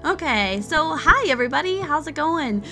Okay, so hi everybody, how's it going?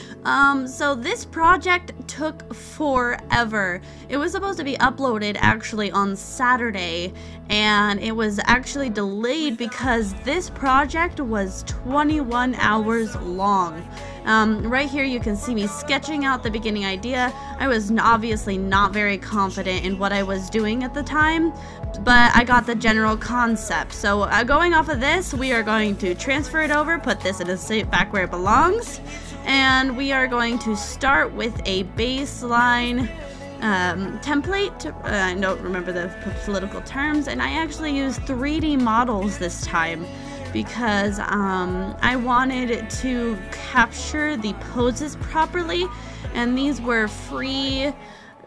So this project took forever. It was supposed to be uploaded actually on Saturday, and it was actually delayed because this project was 21 hours long. Right here you can see me sketching out the beginning idea. I was obviously not very confident in what I was doing at the time, but I got the general concept. So going off of this, we are going to transfer it over, put this in a safe back where it belongs, and we are going to start with a baseline template. I don't remember the political terms, and I actually used 3D models this time because I wanted to capture the poses properly, and these were free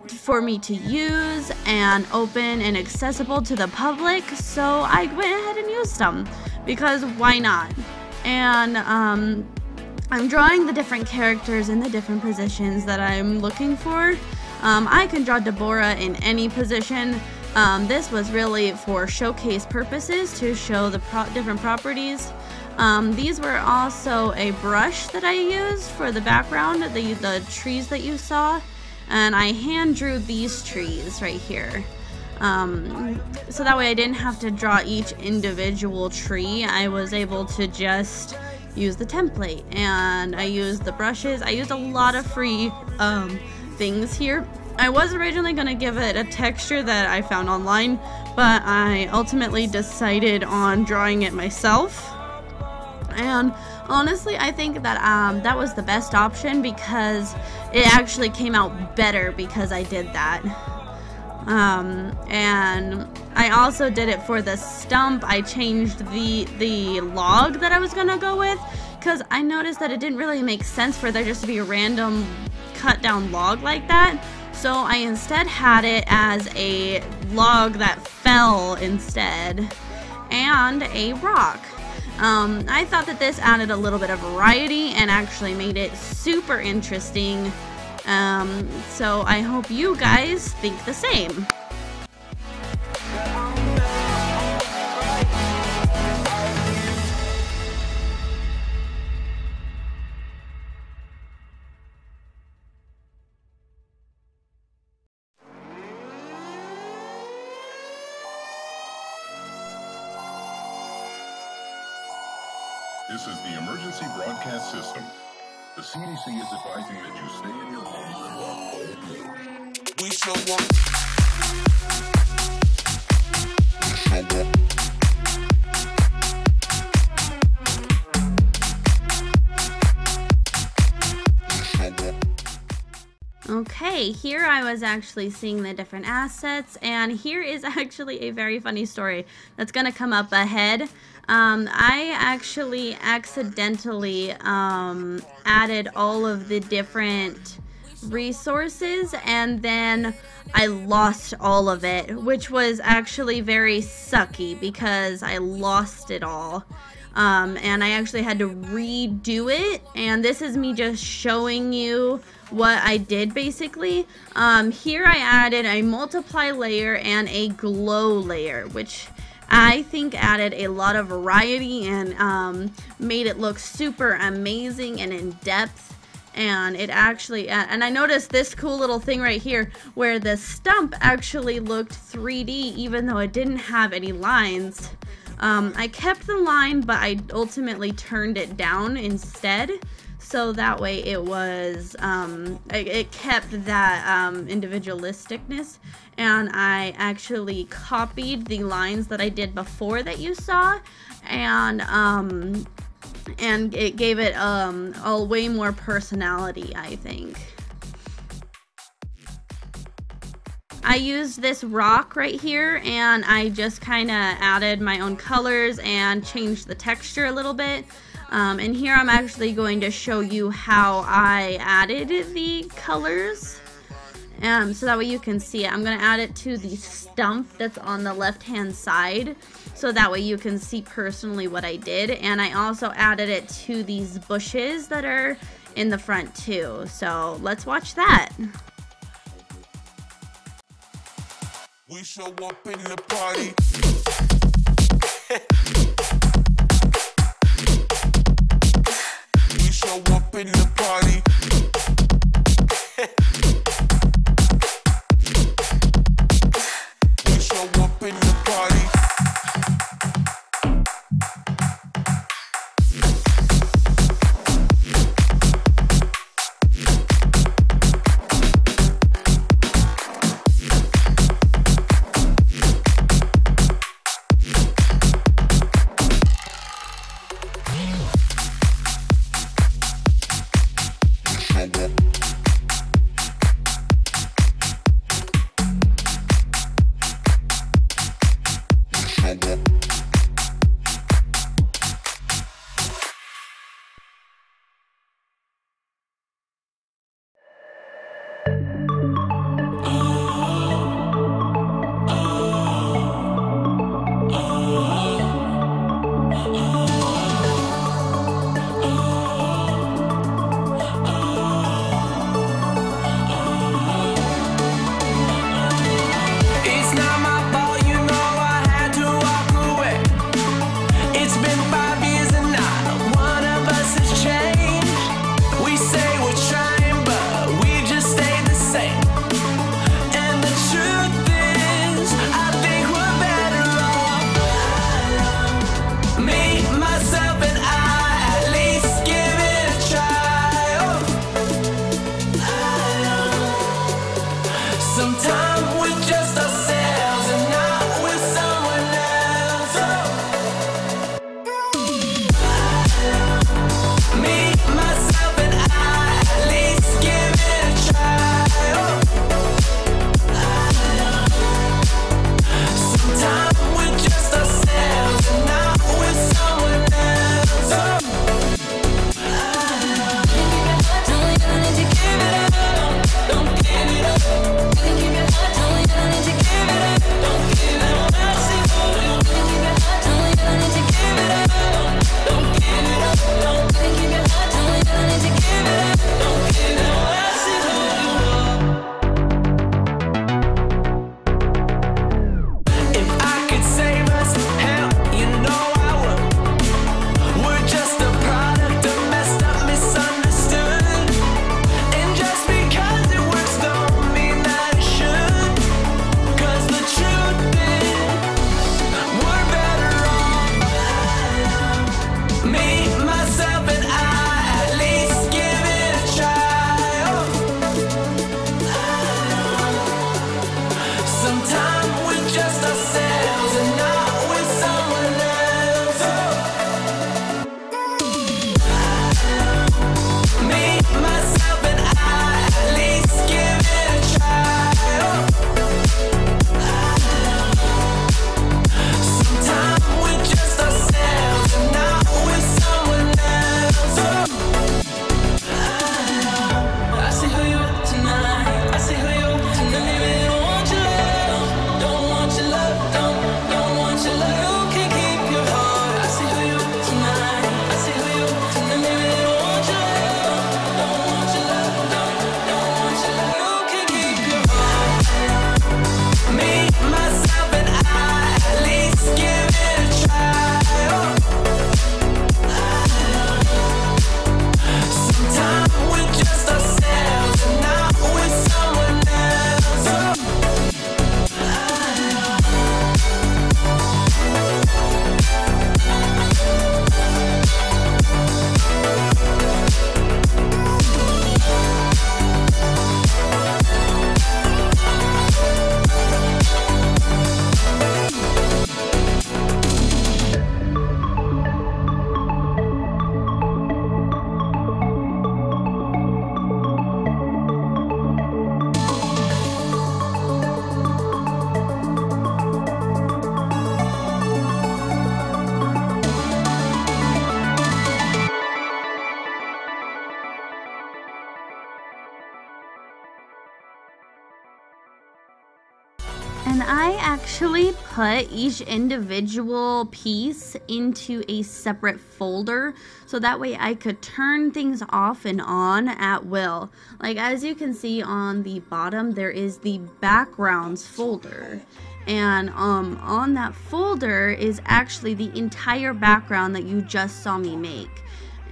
for me to use and open and accessible to the public, so I went ahead and used them because why not? And I'm drawing the different characters in the different positions that I'm looking for. I can draw Deborah in any position. This was really for showcase purposes to show the different properties. These were also a brush that I used for the background, the trees that you saw, and I hand drew these trees right here. So that way I didn't have to draw each individual tree. I was able to just use the template, and I used the brushes. I used a lot of free things here. I was originally going to give it a texture that I found online, but I ultimately decided on drawing it myself. And honestly, I think that that was the best option because it actually came out better because I did that. And I also did it for the stump. I changed the log that I was gonna go with because I noticed that it didn't really make sense for there just to be a random cut down log like that. So I instead had it as a log that fell instead, and a rock. I thought that this added a little bit of variety and actually made it super interesting. So I hope you guys think the same. This is the emergency broadcast system. The CDC is advising that you stay in your homes and walk. We shall walk. Okay, here I was actually seeing the different assets, and here is actually a very funny story that's gonna come up ahead. I actually accidentally added all of the different resources, and then I lost all of it, which was actually very sucky because I lost it all. And I actually had to redo it, and this is me just showing you what I did basically. Here I added a multiply layer and a glow layer, which I think added a lot of variety and made it look super amazing and in depth. And it actually, and I noticed this cool little thing right here where the stump actually looked 3D even though it didn't have any lines. I kept the line, but I ultimately turned it down instead, so that way it was, it kept that individualisticness, and I actually copied the lines that I did before that you saw, and it gave it a way more personality, I think. I used this rock right here, and I just kind of added my own colors and changed the texture a little bit. And here I'm actually going to show you how I added the colors. So that way you can see it. I'm going to add it to the stump that's on the left-hand side, so that way you can see personally what I did. And I also added it to these bushes that are in the front too. So let's watch that. We show up in the party. show up in the party. We show up in the party. And I actually put each individual piece into a separate folder so that way I could turn things off and on at will. Like as you can see on the bottom, there is the backgrounds folder. And on that folder is actually the entire background that you just saw me make.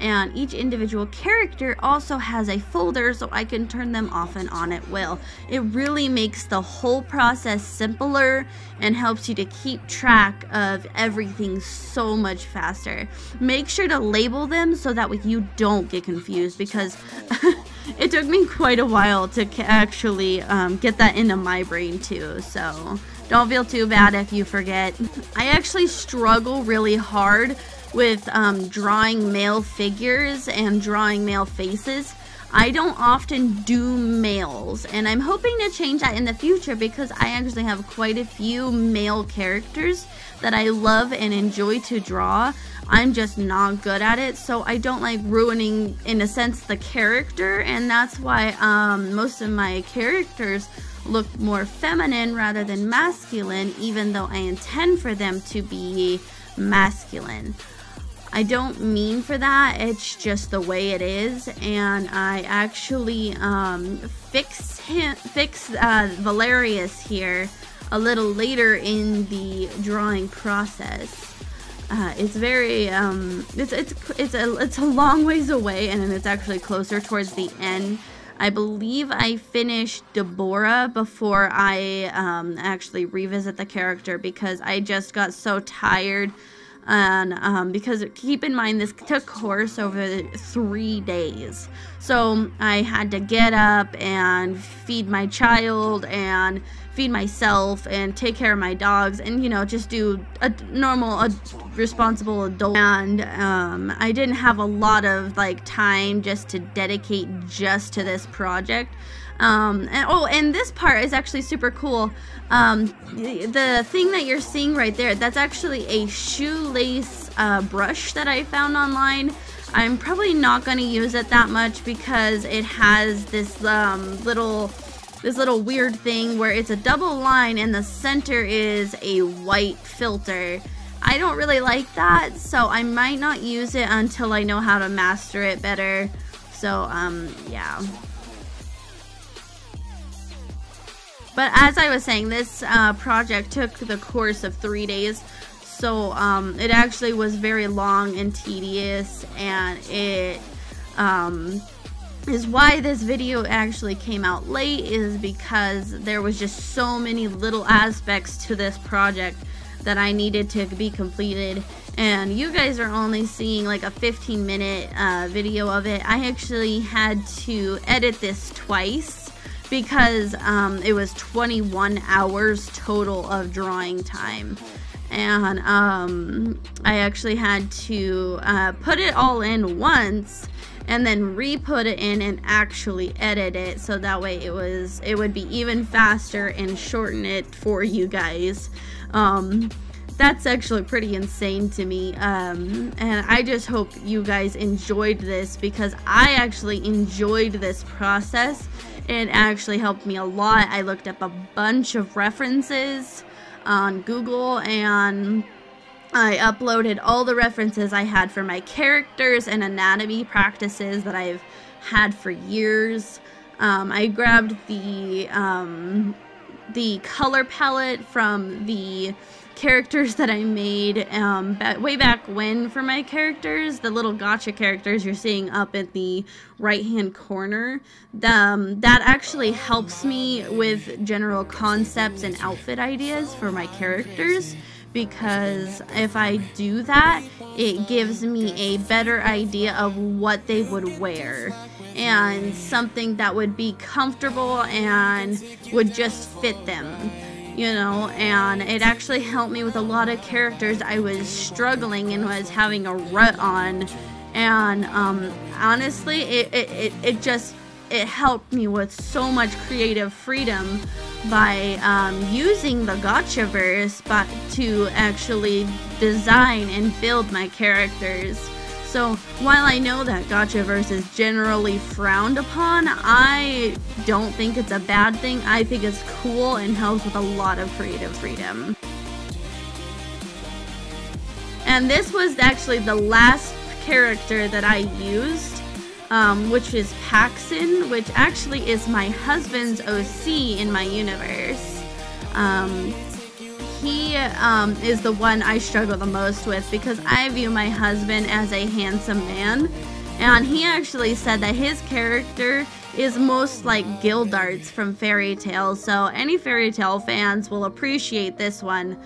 and each individual character also has a folder so I can turn them off and on at will. It really makes the whole process simpler and helps you to keep track of everything so much faster. Make sure to label them so that way you don't get confused, because it took me quite a while to actually get that into my brain too, so don't feel too bad if you forget. I actually struggle really hard with drawing male figures and drawing male faces. I don't often do males, and I'm hoping to change that in the future because I actually have quite a few male characters that I love and enjoy to draw. I'm just not good at it, so I don't like ruining, in a sense, the character, and that's why most of my characters look more feminine rather than masculine, even though I intend for them to be masculine. I don't mean for that, it's just the way it is, and I actually fix Valerius here a little later in the drawing process. It's very it's a long ways away, and it's actually closer towards the end. I believe I finished Deborah before I actually revisit the character, because I just got so tired. And because keep in mind, this took course over 3 days, so I had to get up and feed my child and feed myself and take care of my dogs, and you know, just do a normal responsible adult. And I didn't have a lot of like time just to dedicate just to this project. And this part is actually super cool. The thing that you're seeing right there, that's actually a shoelace brush that I found online. I'm probably not going to use it that much because it has this little weird thing where it's a double line and the center is a white filter. I don't really like that, so I might not use it until I know how to master it better. So yeah. But as I was saying, this project took the course of 3 days, so it actually was very long and tedious, and it is why this video actually came out late, is because there was just so many little aspects to this project that I needed to be completed, and you guys are only seeing like a 15-minute video of it. I actually had to edit this twice, because it was 21 hours total of drawing time, and I actually had to put it all in once and then re-put it in and actually edit it, so that way it would be even faster and shorten it for you guys. That's actually pretty insane to me, and I just hope you guys enjoyed this, because I actually enjoyed this process. It actually helped me a lot. I looked up a bunch of references on Google, and I uploaded all the references I had for my characters and anatomy practices that I've had for years. I grabbed the color palette from the characters that I made way back when for my characters, the little gotcha characters you're seeing up in the right hand corner. That actually helps me with general concepts and outfit ideas for my characters, because if I do that, it gives me a better idea of what they would wear, and something that would be comfortable and would just fit them, you know. And it actually helped me with a lot of characters I was struggling and was having a rut on, and honestly it helped me with so much creative freedom by using the Gotchaverse to actually design and build my characters. So while I know that Gotchaverse is generally frowned upon, I don't think it's a bad thing. I think it's cool and helps with a lot of creative freedom. And this was actually the last character that I used, which is Paxson, which actually is my husband's OC in my universe. He is the one I struggle the most with, because I view my husband as a handsome man, And he actually said that his character is most like Gildarts from Fairy Tail, so any Fairy Tail fans will appreciate this one,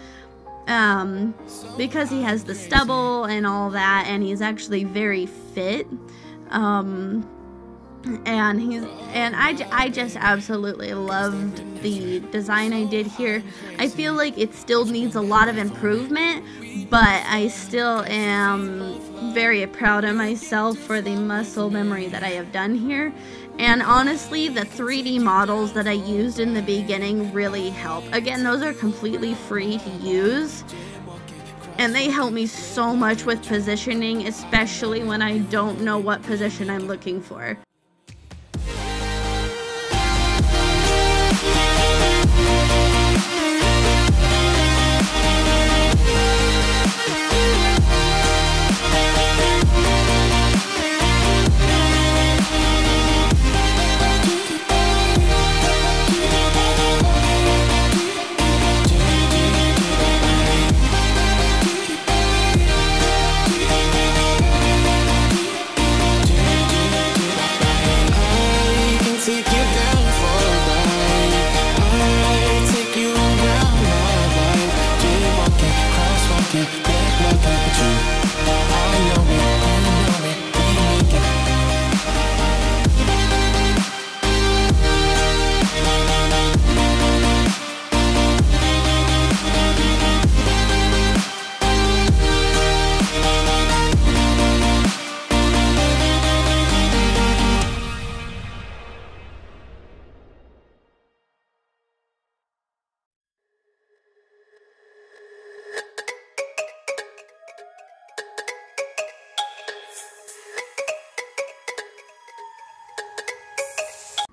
because he has the stubble and all that, and he's actually very fit, and I just absolutely loved the design I did here. I feel like it still needs a lot of improvement, but I still am very proud of myself for the muscle memory that I have done here. And honestly, the 3D models that I used in the beginning really help. Again, those are completely free to use, and they help me so much with positioning, especially when I don't know what position I'm looking for.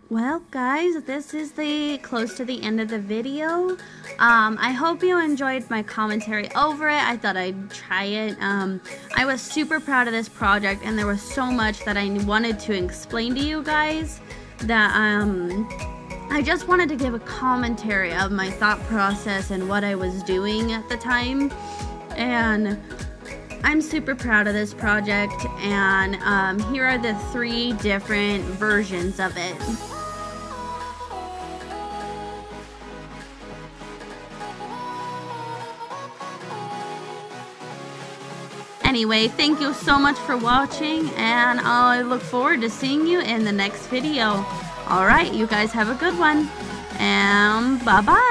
Well guys, this is close to the end of the video. I hope you enjoyed my commentary over it. I thought I'd try it. I was super proud of this project, and there was so much that I wanted to explain to you guys that I just wanted to give a commentary of my thought process and what I was doing at the time. And I'm super proud of this project, and here are the 3 different versions of it. Anyway, thank you so much for watching, and I look forward to seeing you in the next video. Alright, you guys have a good one, and bye-bye!